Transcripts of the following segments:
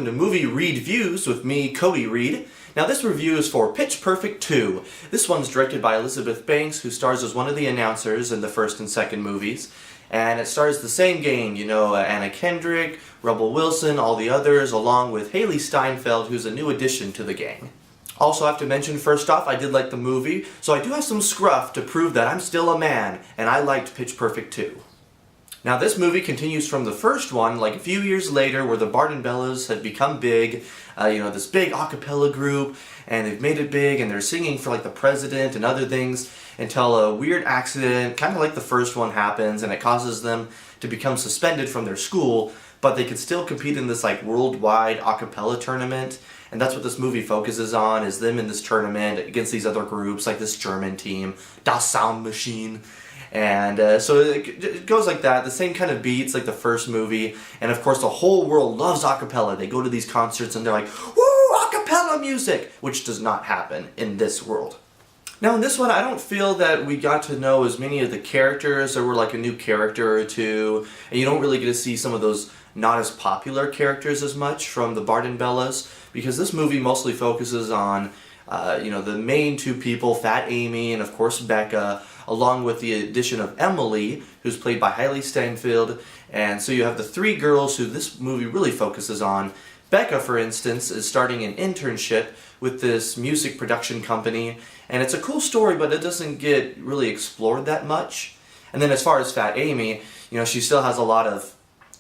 welcome to Movie Reedviews with me, Cody Reed. Now this review is for Pitch Perfect 2. This one's directed by Elizabeth Banks, who stars as one of the announcers in the first and second movies. And it stars the same gang, Anna Kendrick, Rebel Wilson, all the others, along with Haley Steinfeld, who's a new addition to the gang. Also, I have to mention, first off, I did like the movie, so I do have some scruff to prove that I'm still a man, and I liked Pitch Perfect 2. Now this movie continues from the first one, like a few years later, where the Barden Bellas had become big, this big a cappella group, and they've made it big, and they're singing for like the president and other things, until a weird accident, kind of like the first one, happens, and it causes them to become suspended from their school, but they could still compete in this like worldwide a cappella tournament, and that's what this movie focuses on, is them in this tournament against these other groups, like this German team, Das Sound Machine. And so it goes like that, the same kind of beats like the first movie, and of course the whole world loves a cappella. They go to these concerts and they're like, woo, a cappella music, which does not happen in this world. Now in this one, I don't feel that we got to know as many of the characters. There were like a new character or two, and you don't really get to see some of those not as popular characters as much from the Barden Bellas, because this movie mostly focuses on the main two people, Fat Amy and of course Becca, along with the addition of Emily, who's played by Haley Steinfeld. And so you have the three girls who this movie really focuses on. Becca, for instance, is starting an internship with this music production company, and it's a cool story, but it doesn't get really explored that much. And then as far as Fat Amy, she still has a lot of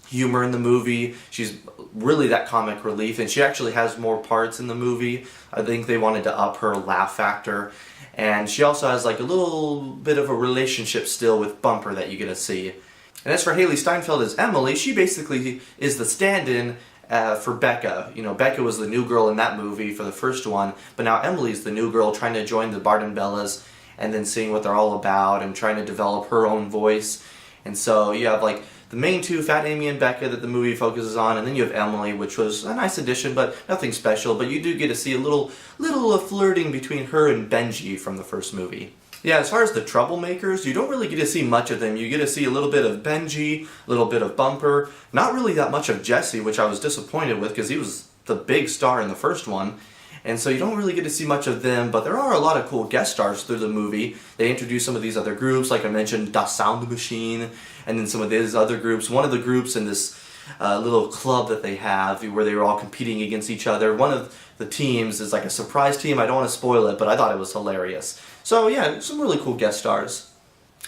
humor in the movie. She's really that comic relief, and she actually has more parts in the movie. I think they wanted to up her laugh factor. And she also has like a little bit of a relationship still with Bumper that you get to see. And as for Haley Steinfeld as Emily, she basically is the stand-in for Becca. Becca was the new girl in that movie for the first one, but now Emily's the new girl trying to join the Barden Bellas and then seeing what they're all about and trying to develop her own voice. And so you have like the main two, Fat Amy and Becca, that the movie focuses on, and then you have Emily, which was a nice addition, but nothing special, but you do get to see a little flirting between her and Benji from the first movie. Yeah, as far as the troublemakers, you don't really get to see much of them. You get to see a little bit of Benji, a little bit of Bumper, not really that much of Jesse, which I was disappointed with because he was the big star in the first one. And so you don't really get to see much of them, but there are a lot of cool guest stars through the movie. They introduce some of these other groups, like I mentioned, Das Sound Machine, and then some of these other groups. One of the groups in this little club that they have, where they were all competing against each other, one of the teams is like a surprise team. I don't want to spoil it, but I thought it was hilarious. So yeah, some really cool guest stars.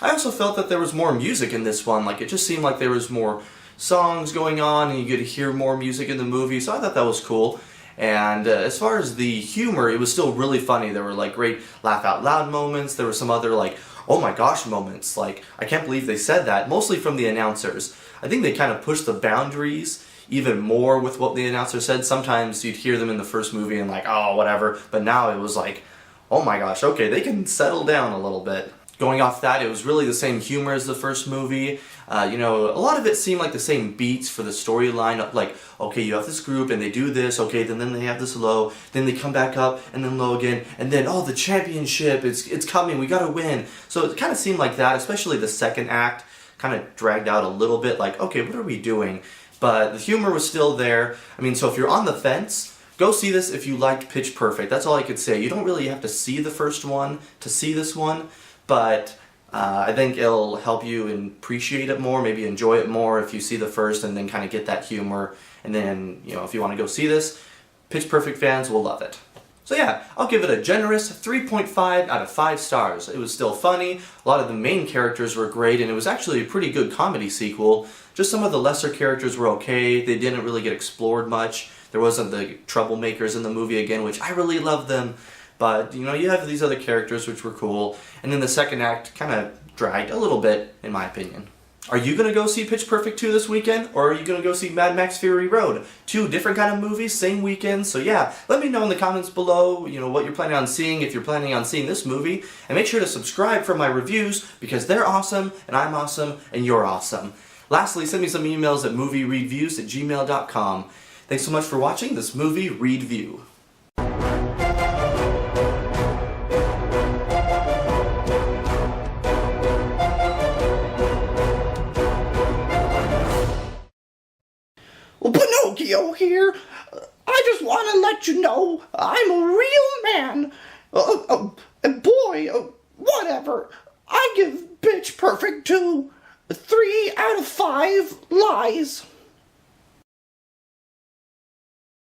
I also felt that there was more music in this one. Like, it just seemed like there was more songs going on, and you get to hear more music in the movie, so I thought that was cool. And as far as the humor, it was still really funny. There were like great laugh out loud moments. There were some other like, oh my gosh moments. Like, I can't believe they said that. Mostly from the announcers. I think they kind of pushed the boundaries even more with what the announcer said. Sometimes you'd hear them in the first movie and like, oh, whatever. But now it was like, oh my gosh, okay, they can settle down a little bit. Going off that, it was really the same humor as the first movie. A lot of it seemed like the same beats for the storyline. Like, okay, you have this group and they do this, okay, then they have this low, then they come back up and then low again, and then, oh, the championship, it's coming, we gotta win. So it kind of seemed like that, especially the second act kind of dragged out a little bit, like, okay, what are we doing? But the humor was still there. I mean, so if you're on the fence, go see this if you liked Pitch Perfect. That's all I could say. You don't really have to see the first one to see this one. But I think it'll help you appreciate it more, maybe enjoy it more if you see the first and then kind of get that humor. And then, if you want to go see this, Pitch Perfect fans will love it. So yeah, I'll give it a generous 3.5 out of 5 stars. It was still funny, a lot of the main characters were great, and it was actually a pretty good comedy sequel. Just some of the lesser characters were okay, they didn't really get explored much. There wasn't the troublemakers in the movie again, which I really loved them. But, you have these other characters which were cool, and then the second act kind of dragged a little bit, in my opinion. Are you going to go see Pitch Perfect 2 this weekend, or are you going to go see Mad Max Fury Road? 2 different kind of movies, same weekend, so yeah, let me know in the comments below, what you're planning on seeing, if you're planning on seeing this movie, and make sure to subscribe for my reviews, because they're awesome, and I'm awesome, and you're awesome. Lastly, send me some emails at moviereedviews@gmail.com. Thanks so much for watching this Movie Reedview. Pinocchio here. I just want to let you know I'm a real man. Boy, whatever. I give Pitch Perfect 2 3 out of 5 lies.